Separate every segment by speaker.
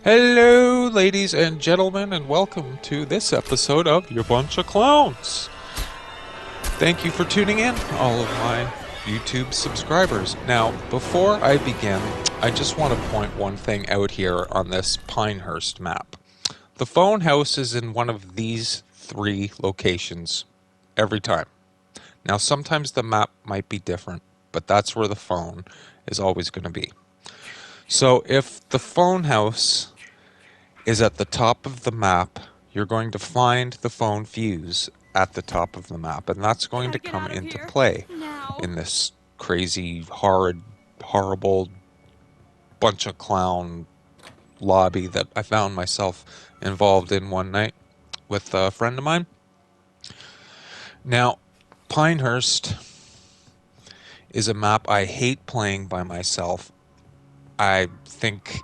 Speaker 1: Hello, ladies and gentlemen, and welcome to this episode of You Bunch of Clowns. Thank you for tuning in, all of my YouTube subscribers. Now, before I begin, I just want to point one thing out here on this Pinehurst map. The phone house is in one of these three locations every time. Now, sometimes the map might be different, but that's where the phone is always going to be. So if the phone house is at the top of the map, you're going to find the phone fuse at the top of the map, and that's going to come into play in this crazy, horrible bunch of clown lobby that I found myself involved in one night with a friend of mine. Now, Pinehurst is a map I hate playing by myself. I think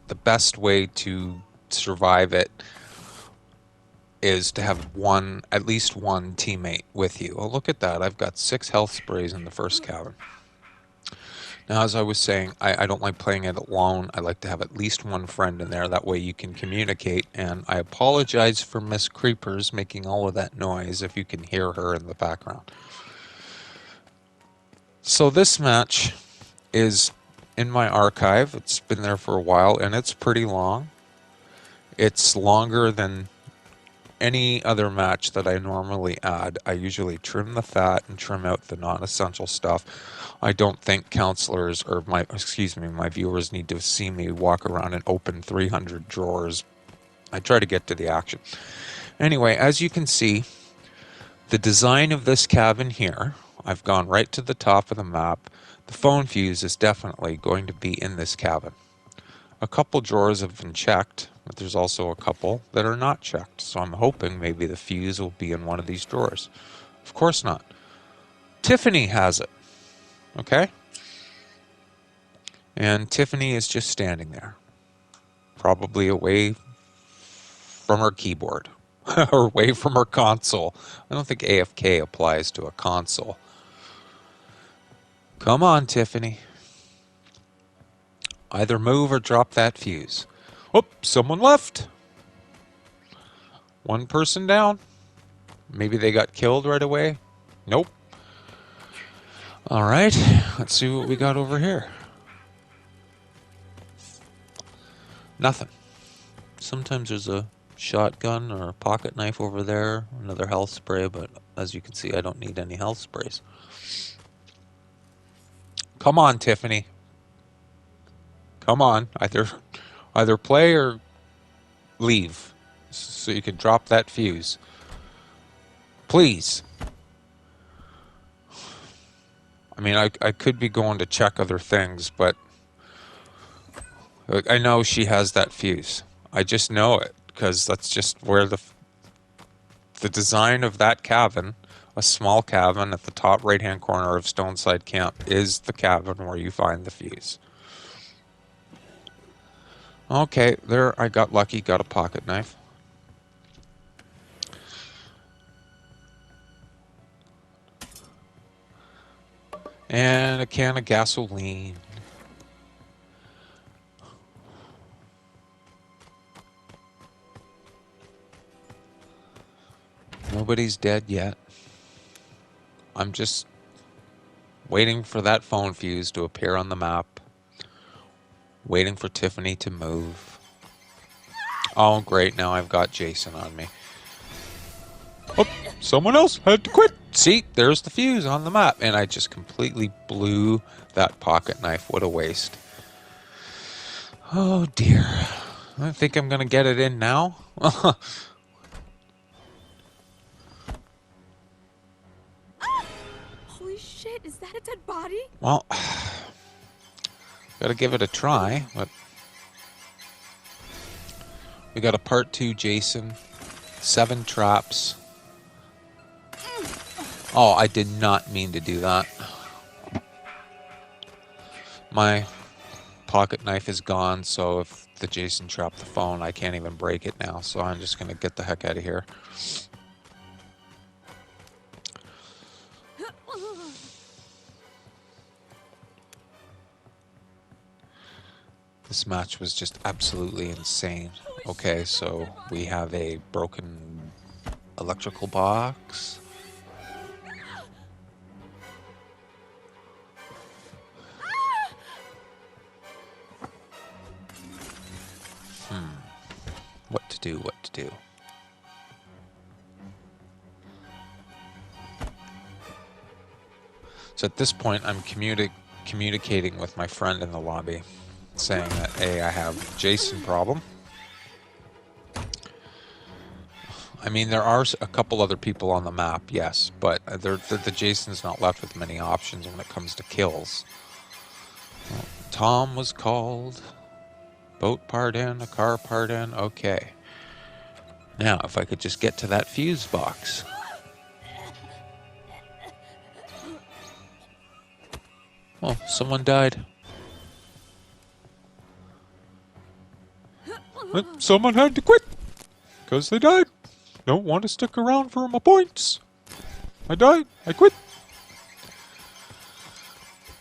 Speaker 1: the best way to survive it is to have at least one teammate with you. Oh, look at that. I've got 6 health sprays in the first cabin. Now, as I was saying, I don't like playing it alone. I like to have at least one friend in there. That way you can communicate. And I apologize for Miss Creepers making all of that noise if you can hear her in the background. So this match is in my archive. It's been there for a while, and it's pretty long. It's longer than any other match that I normally add. I usually trim the fat and trim out the non-essential stuff. I don't think counselors or my viewers need to see me walk around and open 300 drawers. I try to get to the action. Anyway, as you can see, the design of this cabin here, I've gone right to the top of the map. The phone fuse is definitely going to be in this cabin. A couple drawers have been checked, but there's also a couple that are not checked. So I'm hoping maybe the fuse will be in one of these drawers. Of course not. Tiffany has it. Okay? And Tiffany is just standing there. Probably away from her keyboard. Or away from her console. I don't think AFK applies to a console. Come on, Tiffany. Either move or drop that fuse. Oh, someone left. One person down. Maybe they got killed right away. Nope. Alright, let's see what we got over here. Nothing. Sometimes there's a shotgun or a pocket knife over there. Another health spray, but as you can see, I don't need any health sprays. Come on, Tiffany. Come on. Either play or leave. So you can drop that fuse. Please. I mean, I could be going to check other things, but I know she has that fuse. I just know it, because that's just where the design of that cabin, a small cabin at the top right-hand corner of Stoneside Camp, is the cabin where you find the fuse. Okay, there, I got lucky, got a pocket knife. And a can of gasoline. Nobody's dead yet. I'm just waiting for that phone fuse to appear on the map. Waiting for Tiffany to move. Oh, great, now I've got Jason on me. Oh, someone else had to quit. See, there's the fuse on the map. And I just completely blew that pocket knife. What a waste. Oh, dear. I think I'm going to get it in now.
Speaker 2: Holy shit, is that a dead body?
Speaker 1: Well, gotta give it a try, but we got a part 2 Jason, 7 traps. Oh, I did not mean to do that. My pocket knife is gone, so if the Jason trapped the phone, I can't even break it now, so I'm just gonna get the heck out of here. This match was just absolutely insane. Okay, so we have a broken electrical box. What to do, what to do. So at this point, I'm communicating with my friend in the lobby, saying that, hey, I have Jason problem. I mean, there are a couple other people on the map, yes, but the Jason's not left with many options when it comes to kills. Well, Tom was called. Boat part in, a car part in, okay. Now, if I could just get to that fuse box. Oh, someone died. Someone had to quit, because they died. Don't want to stick around for my points. I died, I quit.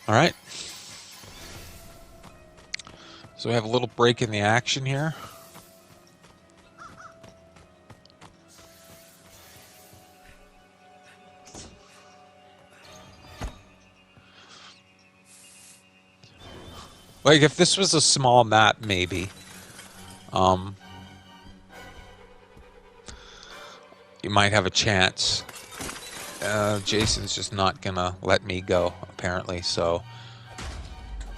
Speaker 1: Alright. So we have a little break in the action here. Like, if this was a small map, maybe. You might have a chance. Jason's just not gonna let me go, apparently, so...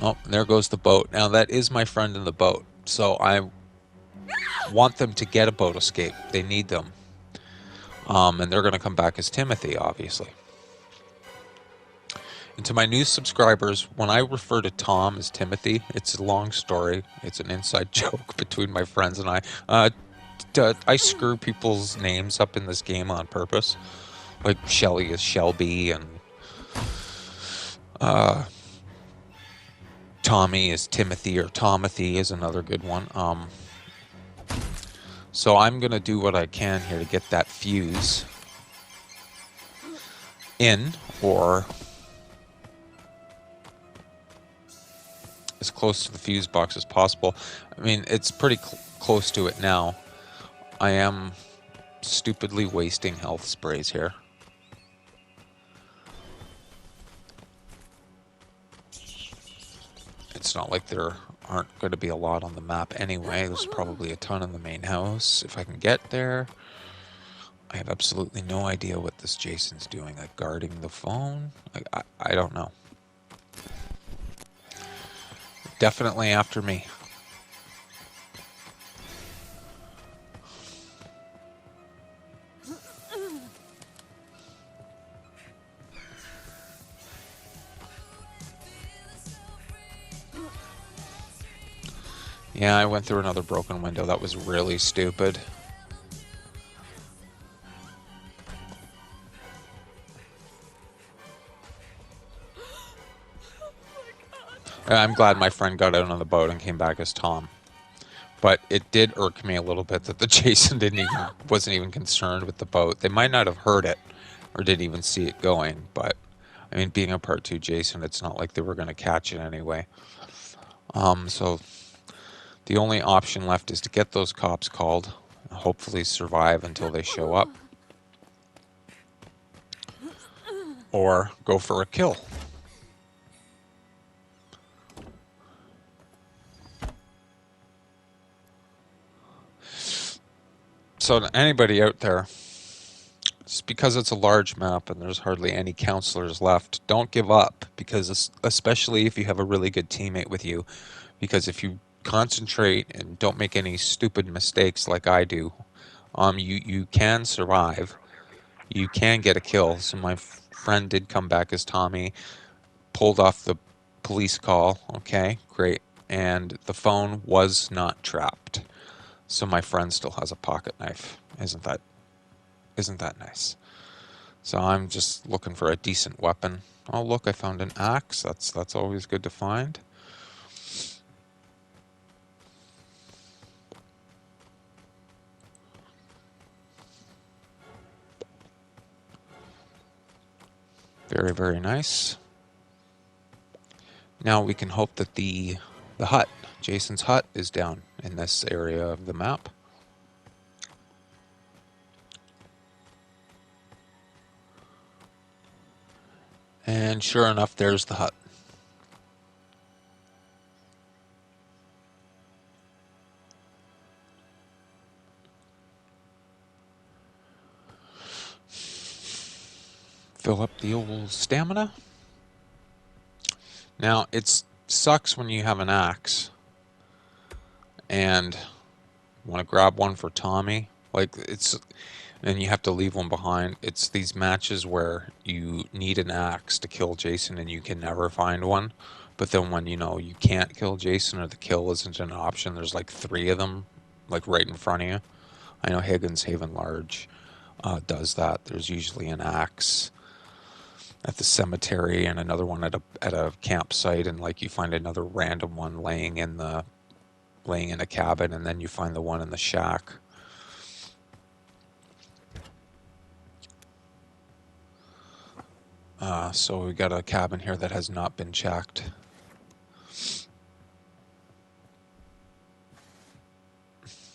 Speaker 1: Oh, there goes the boat. Now, that is my friend in the boat, so I want them to get a boat escape. They need them. And they're gonna come back as Timothy, obviously. And to my new subscribers, when I refer to Tom as Timothy, it's a long story. It's an inside joke between my friends and I. I screw people's names up in this game on purpose. Like Shelly is Shelby, and Tommy is Timothy, or Tomothy is another good one. So I'm going to do what I can here to get that fuse in, or as close to the fuse box as possible. I mean, it's pretty close to it now. I am stupidly wasting health sprays here. It's not like there aren't going to be a lot on the map anyway. There's probably a ton in the main house if I can get there. I have absolutely no idea what this Jason's doing. Like guarding the phone? I don't know. Definitely after me. Yeah, I went through another broken window. That was really stupid. I'm glad my friend got out on the boat and came back as Tom. But it did irk me a little bit that the Jason wasn't even concerned with the boat. They might not have heard it or didn't even see it going, but I mean, being a Part 2 Jason, it's not like they were going to catch it anyway. So the only option left is to get those cops called, and hopefully survive until they show up, or go for a kill. So to anybody out there, just because it's a large map and there's hardly any counselors left, don't give up, because especially if you have a really good teammate with you, because if you concentrate and don't make any stupid mistakes like I do, you can survive. You can get a kill. So my friend did come back as Tommy, pulled off the police call. Okay, great. And the phone was not trapped. So my friend still has a pocket knife. Isn't that nice? So I'm just looking for a decent weapon. Oh, look, I found an axe. That's always good to find. Very, very nice. Now we can hope that the hut Jason's hut is down in this area of the map. And sure enough, there's the hut. Fill up the old stamina. Now, it sucks when you have an axe and want to grab one for Tommy. And you have to leave one behind. It's these matches where you need an axe to kill Jason and you can never find one. But then when, you can't kill Jason or the kill isn't an option, there's like 3 of them, like right in front of you. I know Higgins Haven Large does that. There's usually an axe at the cemetery and another one at a campsite, and like you find another random one laying in a cabin, and then you find the one in the shack. So we got a cabin here that has not been checked.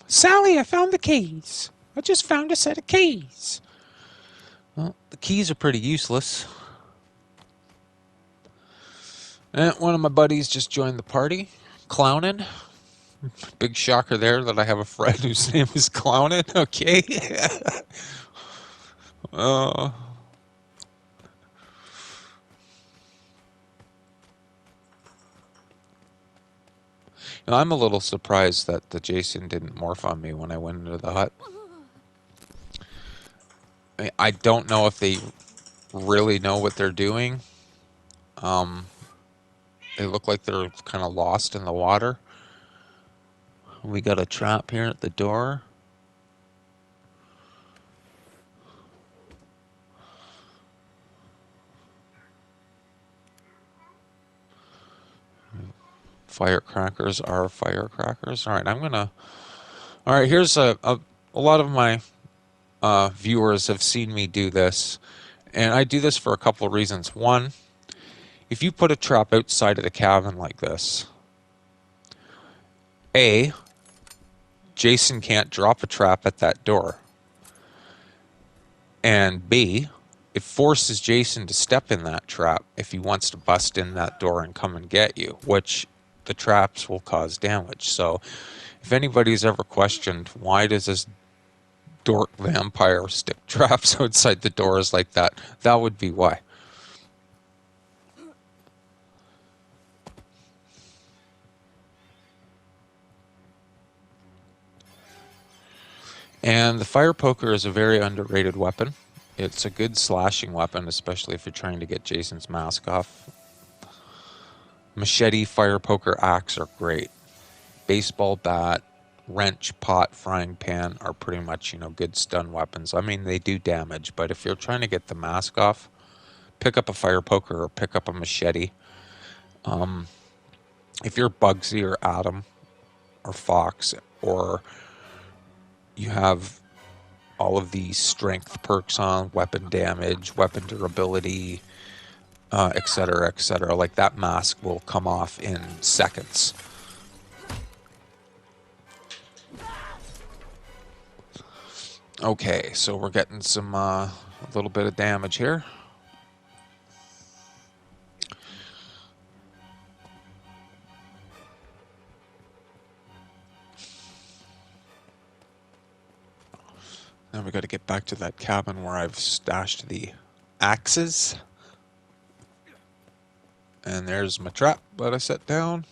Speaker 1: Sally, I found the keys. I just found a set of keys. Well, the keys are pretty useless. And one of my buddies just joined the party, Clownin'. Big shocker there that I have a friend whose name is Clownin'. Okay. I'm a little surprised that the Jason didn't morph on me when I went into the hut. I don't know if they really know what they're doing. They look like they're kind of lost in the water. We got a trap here at the door. Firecrackers are firecrackers. All right, here's a lot of my viewers have seen me do this. And I do this for a couple of reasons. One, if you put a trap outside of the cabin like this, A, Jason can't drop a trap at that door. And B, it forces Jason to step in that trap if he wants to bust in that door and come and get you, which the traps will cause damage. So if anybody's ever questioned why does this dork vampire stick traps outside the doors like that, that would be why. And the fire poker is a very underrated weapon. It's a good slashing weapon, especially if you're trying to get Jason's mask off. Machete, fire poker, axe are great. Baseball bat, wrench, pot, frying pan are pretty much, good stun weapons. I mean, they do damage, but if you're trying to get the mask off, pick up a fire poker or pick up a machete. If you're Bugsy or Adam or Fox, or you have all of these strength perks on, weapon damage, weapon durability, etc., etc., like that mask will come off in seconds. Okay, so we're getting some a little bit of damage here. Now we got to get back to that cabin where I've stashed the axes. And there's my trap that I set down.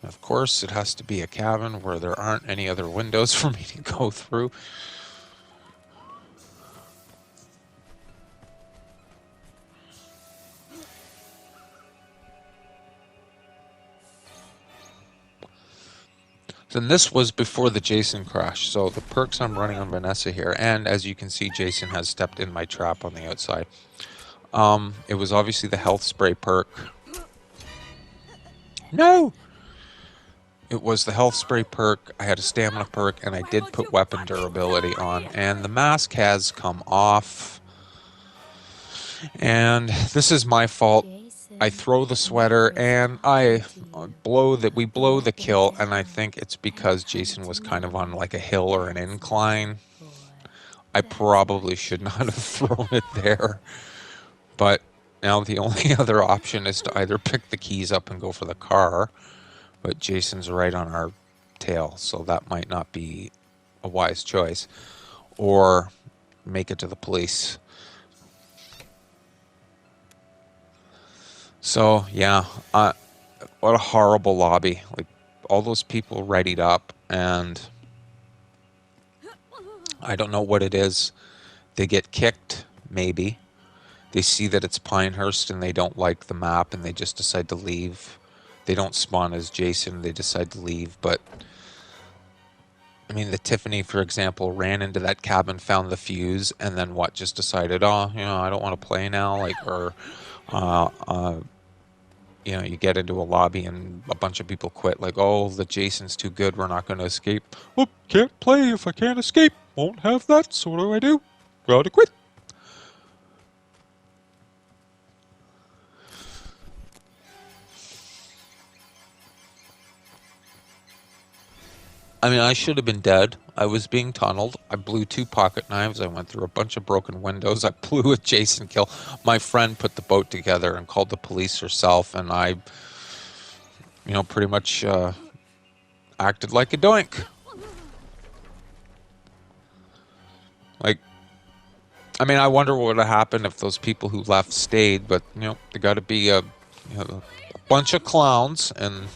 Speaker 1: And of course, it has to be a cabin where there aren't any other windows for me to go through. And this was before the Jason crash, so the perks I'm running on Vanessa here, and as you can see, Jason has stepped in my trap on the outside. It was obviously the health spray perk. No! It was the health spray perk, I had a stamina perk, and I did put weapon durability on, and the mask has come off. And this is my fault.
Speaker 2: Jason.
Speaker 1: I throw the sweater and we blow the kill, and I think it's because Jason was kind of on like a hill or an incline. I probably should not have thrown it there, but now the only other option is to either pick the keys up and go for the car, but Jason's right on our tail, so that might not be a wise choice, or make it to the police. So yeah, what a horrible lobby. Like, all those people readied up, and I don't know what it is. They get kicked, maybe. They see that it's Pinehurst and they don't like the map and they just decide to leave. They don't spawn as Jason, they decide to leave. But I mean, the Tiffany, for example, ran into that cabin, found the fuse, and then what? Just decided, oh, I don't want to play now. Like, or, you get into a lobby and a bunch of people quit. Like, oh, the Jason's too good, we're not going to escape. Well, can't play if I can't escape. Won't have that, so what do I do? Gotta quit. I mean, I should have been dead. I was being tunneled. I blew 2 pocket knives. I went through a bunch of broken windows. I blew a Jason kill. My friend put the boat together and called the police herself, and I, pretty much acted like a doink. Like, I mean, I wonder what would have happened if those people who left stayed, but, there got to be a bunch of clowns, and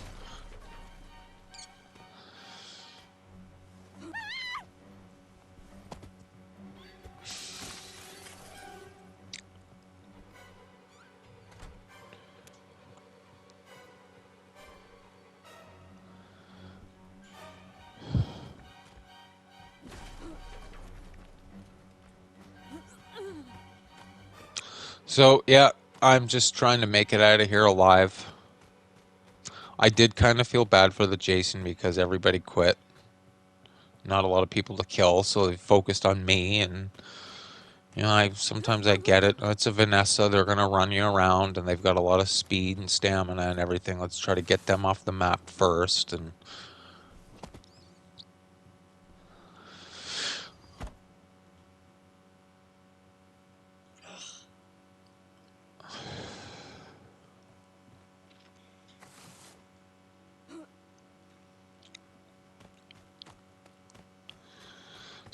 Speaker 1: so, yeah, I'm just trying to make it out of here alive. I did kind of feel bad for the Jason because everybody quit. Not a lot of people to kill, so they focused on me, and sometimes I get it. It's a Vanessa, they're gonna run you around, and they've got a lot of speed and stamina and everything. Let's try to get them off the map first. And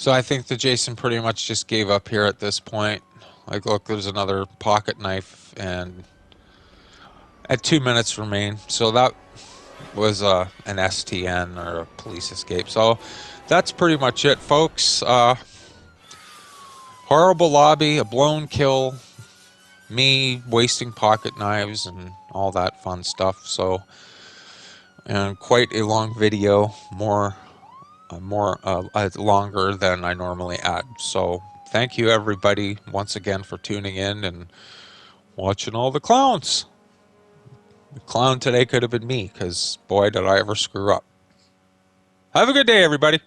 Speaker 1: so I think the Jason pretty much just gave up here at this point. Like, look, there's another pocket knife, and at 2 minutes remain. So that was an STN, or a police escape. So that's pretty much it, folks. Horrible lobby, a blown kill, me wasting pocket knives and all that fun stuff. So, and quite a long video, more longer than I normally add. So thank you, everybody, once again for tuning in and watching all the clowns. The clown today could have been me, because boy, did I ever screw up. Have a good day, everybody.